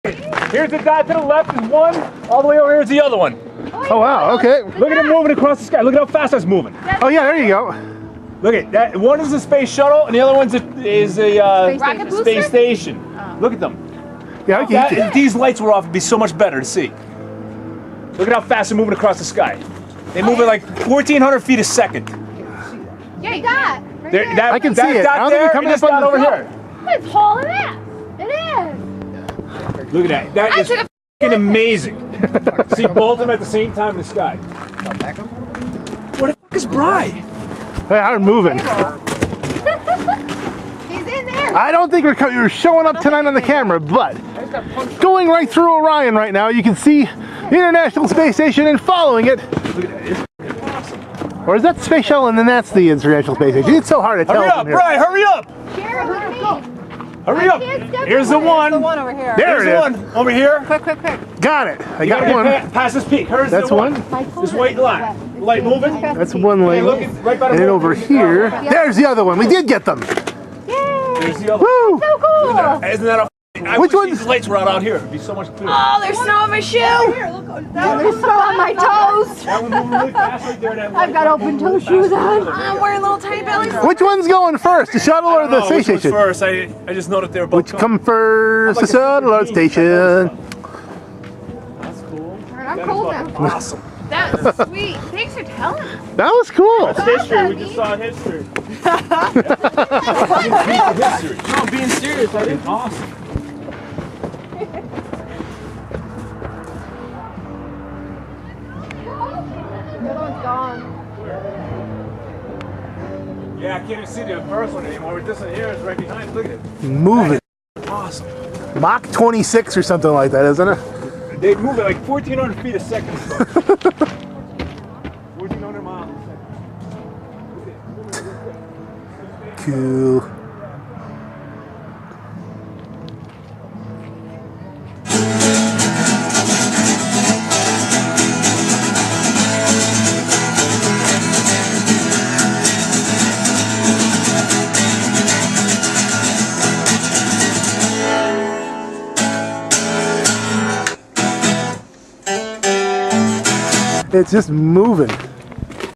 Here's the dot to the left is one. All the way over here is the other one. Oh wow, okay. Look at it moving across the sky. Look at how fast that's moving. Oh yeah, there you go. Look at that. One is a space shuttle, and the other one's a space station. Look at them. Yeah, If these lights were off, it'd be so much better to see. Look at how fast they're moving across the sky. They move at like 1,400 feet a second. Yeah, you got it. Right I can see it. Dot there, and this dot over here. It's hauling ass. It is. Look at that. That is f***ing amazing. See both of them at the same time in the sky. Where the f*** is Bri? Hey, I'm moving. He's in there. I don't think we're showing up tonight on the camera, but going right through Orion right now, you can see the International Space Station and following it. Look at that. It's awesome. Or is that the Space Shuttle and then that's the International Space Station? It's so hard to tell. Hurry up, Bri, hurry up! Share it with me. Hurry up! Here's the one. The one over here. There Here's it the is. one over here. Quick. Got it. I You got gotta one. get past this peak. Here's That's the one. one. This white line. Light moving. That's one lane. Look, right by the And then road. over here, there's the other one. We did get them. There's the other Woo! So cool. one. Isn't that a I Which wish one? these lights were out here. It'd be so much clearer. Oh, there's snow on my shoe. There's snow on my toes. That one moving really fast right there. That I've got open toe shoes on. I'm wearing little tiny bellies. Which one's going first, the shuttle or the space which station? one's first? I just know that they're both. Which come first, the shuttle or the station? That's cool. I'm cold now. Awesome. That's sweet. Thanks for telling me. That was cool. That's history. We just saw history. History. No, I'm being serious. That is awesome. The other one's gone. Yeah, I can't even see the first one anymore. This one here is right behind. Look at it. Moving. Awesome. Mach 26 or something like that, isn't it? They move at like 1,400 feet a second. 1,400 miles a second. Cool. It's just moving.